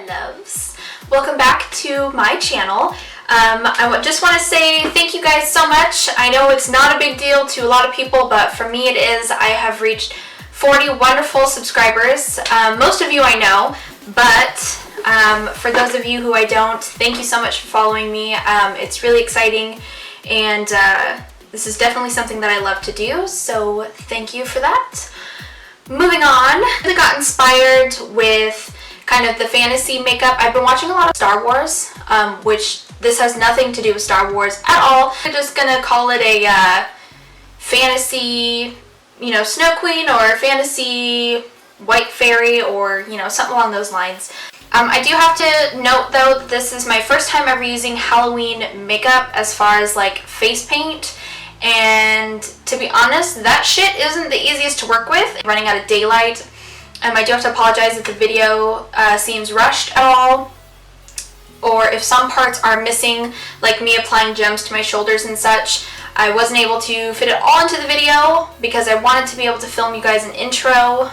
my loves. Welcome back to my channel. I just want to say thank you guys so much. I know it's not a big deal to a lot of people, but for me it is. I have reached 40 wonderful subscribers. Most of you I know, but for those of you who I don't, thank you so much for following me. It's really exciting, and this is definitely something that I love to do, so thank you for that. Moving on, I got inspired with kind of the fantasy makeup. I've been watching a lot of Star Wars, which this has nothing to do with Star Wars at all. I'm just gonna call it a fantasy, you know, Snow Queen or fantasy white fairy, or, you know, something along those lines. I do have to note though that this is my first time ever using Halloween makeup as far as like face paint. And to be honest, that shit isn't the easiest to work with. Running out of daylight. I do have to apologize if the video seems rushed at all, or if some parts are missing, like me applying gems to my shoulders and such. I wasn't able to fit it all into the video because I wanted to be able to film you guys an intro.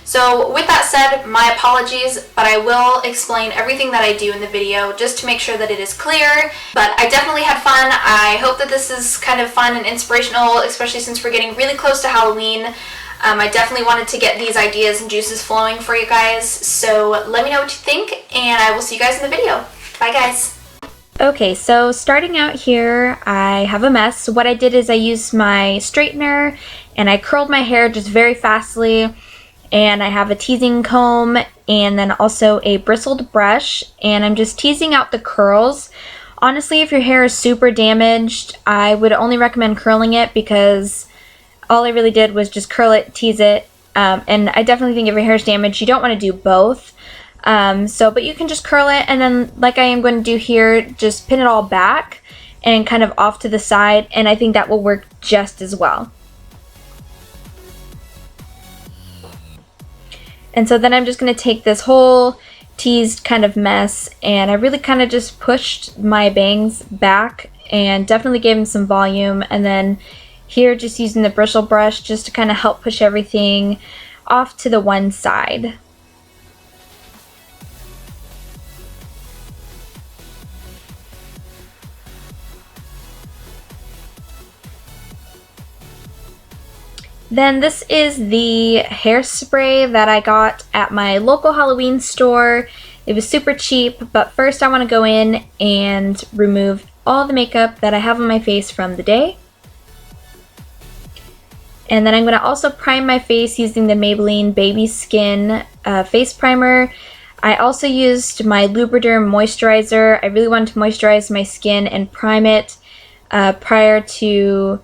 So with that said, my apologies, but I will explain everything that I do in the video just to make sure that it is clear. But I definitely had fun. I hope that this is kind of fun and inspirational, especially since we're getting really close to Halloween. I definitely wanted to get these ideas and juices flowing for you guys. So let me know what you think, and I will see you guys in the video. Bye guys. Okay, so starting out here, I have a mess. What I did is I used my straightener and I curled my hair just very fastly. And I have a teasing comb and then also a bristled brush, and I'm just teasing out the curls. Honestly, if your hair is super damaged, I would only recommend curling it, because all I really did was just curl it, tease it, and I definitely think if your hair is damaged, you don't want to do both. But you can just curl it, and then like I am going to do here, just pin it all back and kind of off to the side, and I think that will work just as well. And so then I'm just going to take this whole teased kind of mess, and I really kind of just pushed my bangs back and definitely gave them some volume. And then here, just using the bristle brush just to kind of help push everything off to the one side. Then this is the hairspray that I got at my local Halloween store. It was super cheap, but first I want to go in and remove all the makeup that I have on my face from the day. And then I'm going to also prime my face using the Maybelline Baby Skin face primer. I also used my Lubriderm moisturizer. I really wanted to moisturize my skin and prime it prior to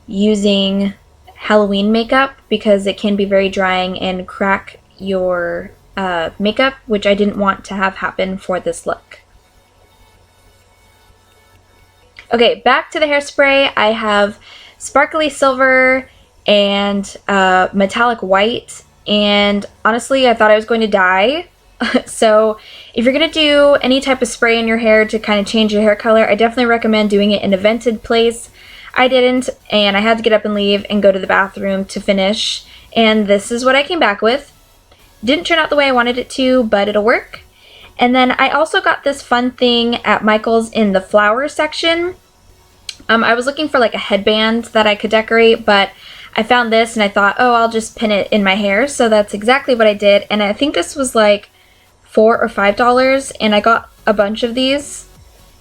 using Halloween makeup, because it can be very drying and crack your makeup, which I didn't want to have happen for this look. Okay, back to the hairspray. I have sparkly silver and metallic white, and honestly I thought I was going to die. So if you're going to do any type of spray in your hair to kind of change your hair color, I definitely recommend doing it in a vented place. I didn't, and I had to get up and leave and go to the bathroom to finish, and this is what I came back with. Didn't turn out the way I wanted it to, but it'll work. And then I also got this fun thing at Michael's in the flower section. I was looking for like a headband that I could decorate, but I found this and I thought, oh, I'll just pin it in my hair. So that's exactly what I did, and I think this was like $4 or $5, and I got a bunch of these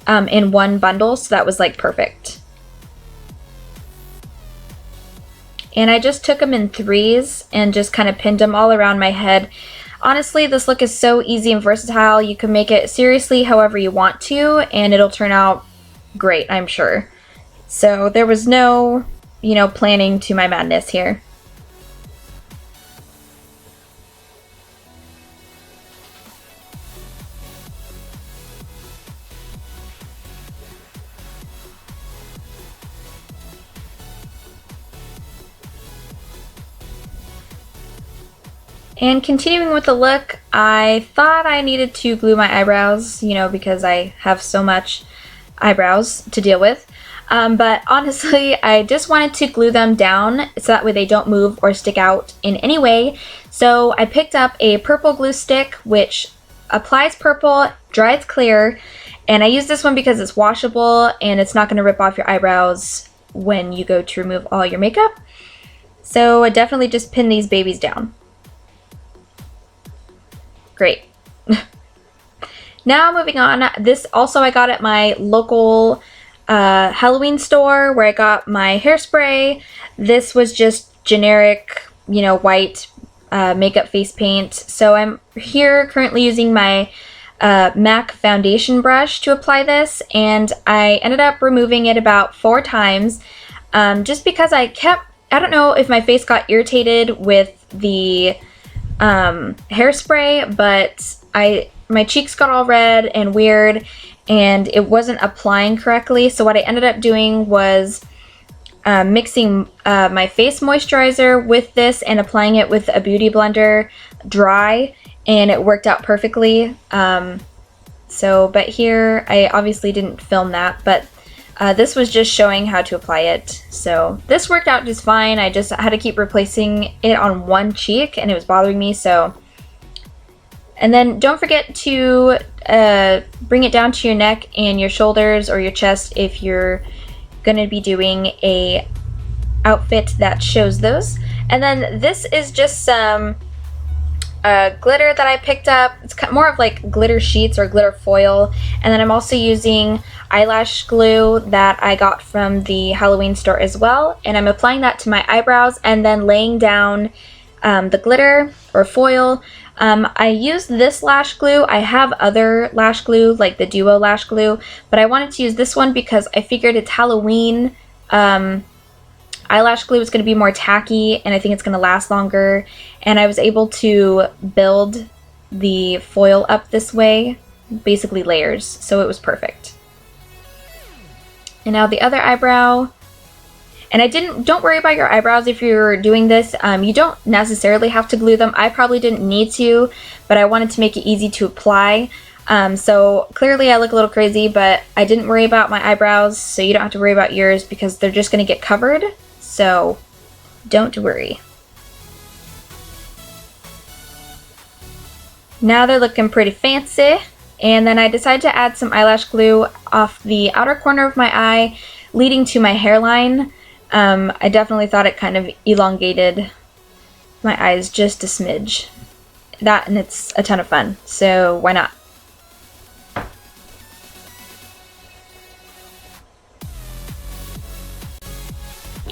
in one bundle, so that was like perfect. And I just took them in threes and just kind of pinned them all around my head. Honestly, this look is so easy and versatile. You can make it seriously however you want to, and it'll turn out great, I'm sure. So there was no, you know, planning to my madness here. And continuing with the look, I thought I needed to glue my eyebrows, you know, because I have so much eyebrows to deal with. But honestly, I just wanted to glue them down so that way they don't move or stick out in any way. So I picked up a purple glue stick, which applies purple, dries clear, and I use this one because it's washable and it's not going to rip off your eyebrows when you go to remove all your makeup. So I definitely just pin these babies down. Great. Now moving on, this also I got at my local Halloween store where I got my hairspray. This was just generic, you know, white makeup face paint. So I'm here currently using my MAC foundation brush to apply this, and I ended up removing it about 4 times just because I don't know if my face got irritated with the hairspray, but my cheeks got all red and weird and it wasn't applying correctly. So what I ended up doing was mixing my face moisturizer with this and applying it with a beauty blender dry, and it worked out perfectly. But here I obviously didn't film that, but this was just showing how to apply it. So this worked out just fine. I just had to keep replacing it on one cheek and it was bothering me, so. And then don't forget to bring it down to your neck and your shoulders or your chest if you're going to be doing a outfit that shows those. And then this is just some glitter that I picked up. It's more of like glitter sheets or glitter foil. And then I'm also using eyelash glue that I got from the Halloween store as well. And I'm applying that to my eyebrows and then laying down the glitter or foil. I used this lash glue. I have other lash glue like the Duo lash glue, but I wanted to use this one because I figured it's Halloween. Eyelash glue is going to be more tacky and I think it's going to last longer, and I was able to build the foil up this way, basically layers, so it was perfect. And now the other eyebrow. And don't worry about your eyebrows if you're doing this. You don't necessarily have to glue them. I probably didn't need to, but I wanted to make it easy to apply. So clearly I look a little crazy, but I didn't worry about my eyebrows, so you don't have to worry about yours because they're just going to get covered. So don't worry. Now they're looking pretty fancy. And then I decided to add some eyelash glue off the outer corner of my eye, leading to my hairline. I definitely thought it kind of elongated my eyes just a smidge. That, and it's a ton of fun, so why not?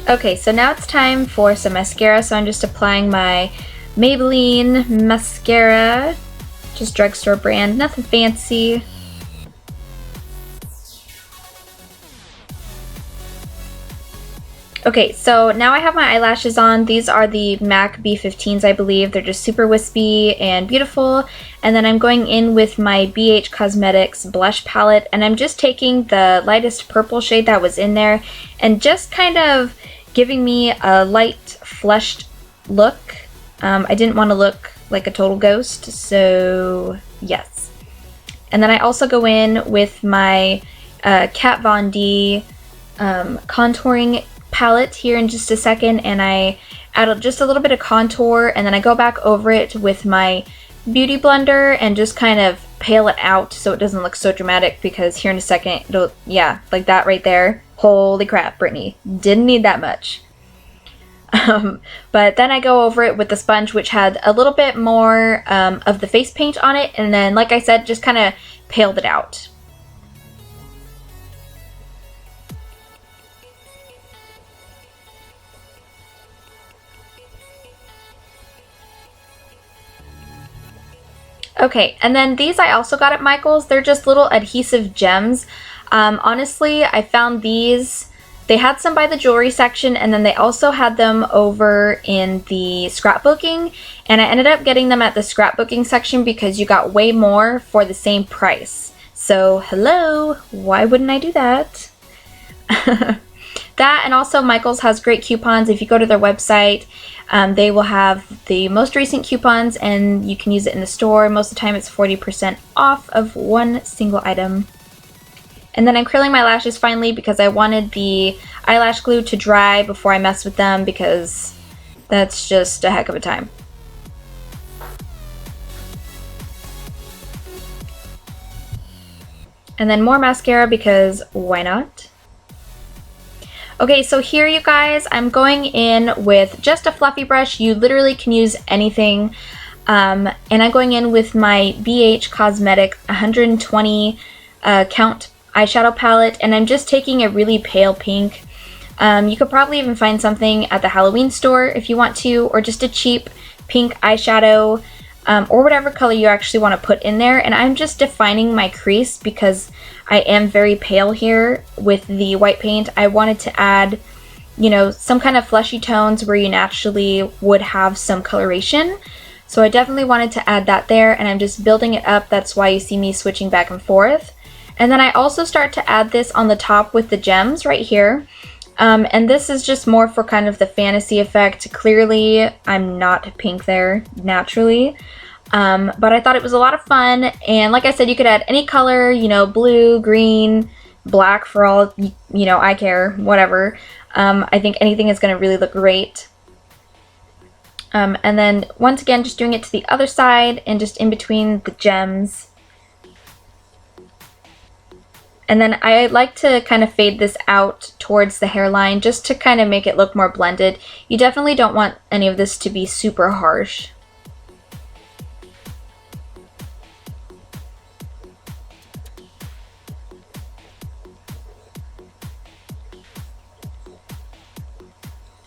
Okay, so now it's time for some mascara, so I'm just applying my Maybelline mascara, just drugstore brand, nothing fancy. Okay, so now I have my eyelashes on. These are the MAC B15s, I believe. They're just super wispy and beautiful. And then I'm going in with my BH Cosmetics blush palette, and I'm just taking the lightest purple shade that was in there and just kind of giving me a light flushed look. I didn't want to look like a total ghost, so yes. And then I also go in with my Kat Von D contouring palette here in just a second, and I add just a little bit of contour, and then I go back over it with my beauty blender and just kind of pale it out so it doesn't look so dramatic, because here in a second it'll, yeah, like that right there. Holy crap, Brittany, didn't need that much. But then I go over it with the sponge, which had a little bit more of the face paint on it, and then, like I said, just kind of paled it out. Okay, and then these I also got at Michael's. They're just little adhesive gems. Honestly, I found these, they had some by the jewelry section, and then they also had them over in the scrapbooking, and I ended up getting them at the scrapbooking section because you got way more for the same price. So hello, why wouldn't I do that? That, and also Michael's has great coupons. If you go to their website, they will have the most recent coupons, and you can use it in the store. Most of the time it's 40% off of one single item. And then I'm curling my lashes finally because I wanted the eyelash glue to dry before I mess with them, because that's just a heck of a time. And then more mascara because why not? Okay, so here you guys, I'm going in with just a fluffy brush. You literally can use anything. And I'm going in with my BH Cosmetic 120 count eyeshadow palette, and I'm just taking a really pale pink. You could probably even find something at the Halloween store if you want to, or just a cheap pink eyeshadow, or whatever color you actually want to put in there. And I'm just defining my crease because I am very pale here with the white paint. I wanted to add, you know, some kind of fleshy tones where you naturally would have some coloration. So I definitely wanted to add that there, and I'm just building it up. That's why you see me switching back and forth. And then I also start to add this on the top with the gems right here. And this is just more for kind of the fantasy effect. Clearly, I'm not pink there naturally. But I thought it was a lot of fun. And like I said, you could add any color, you know, blue, green, black for all, you know, I care, whatever. I think anything is going to really look great. And then once again, just doing it to the other side and just in between the gems. And then I like to kind of fade this out towards the hairline just to kind of make it look more blended. You definitely don't want any of this to be super harsh.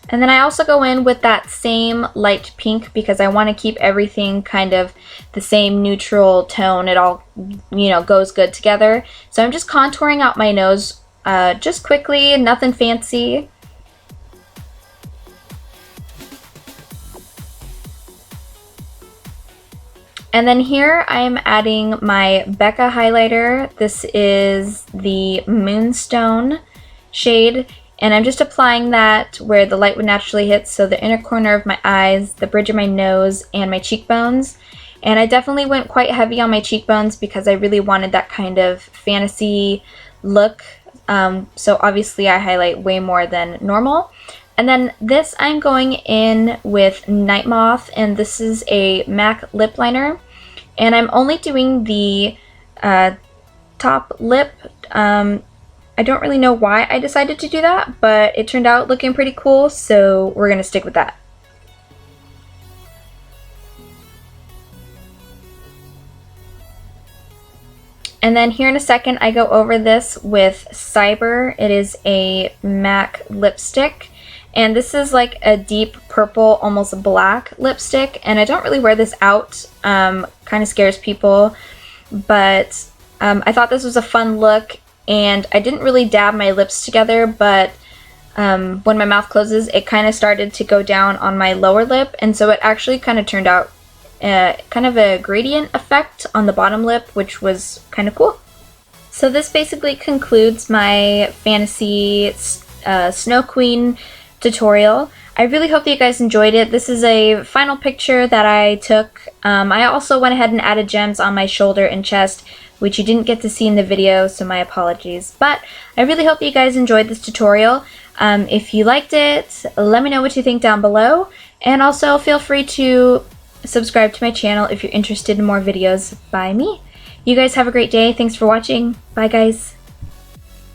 And then I also go in with that same light pink because I want to keep everything kind of the same neutral tone. It all, you know, goes good together. So I'm just contouring out my nose just quickly, nothing fancy. And then here I'm adding my BECCA highlighter. This is the Moonstone shade. And I'm just applying that where the light would naturally hit, so the inner corner of my eyes, the bridge of my nose, and my cheekbones. And I definitely went quite heavy on my cheekbones because I really wanted that kind of fantasy look. So obviously I highlight way more than normal. And then this I'm going in with Nightmoth, and this is a MAC Lip Liner. And I'm only doing the top lip. I don't really know why I decided to do that, but it turned out looking pretty cool, so we're going to stick with that. And then here in a second, I go over this with Cyber. It is a MAC lipstick, and this is like a deep purple, almost black lipstick, and I don't really wear this out. Kind of scares people, but I thought this was a fun look. And I didn't really dab my lips together, but when my mouth closes, it kind of started to go down on my lower lip. And so it actually kind of turned out kind of a gradient effect on the bottom lip, which was kind of cool. So this basically concludes my fantasy Snow Queen tutorial. I really hope that you guys enjoyed it. This is a final picture that I took. I also went ahead and added gems on my shoulder and chest, which you didn't get to see in the video, so my apologies. But I really hope that you guys enjoyed this tutorial. If you liked it, let me know what you think down below. And also feel free to subscribe to my channel if you're interested in more videos by me. You guys have a great day. Thanks for watching. Bye guys.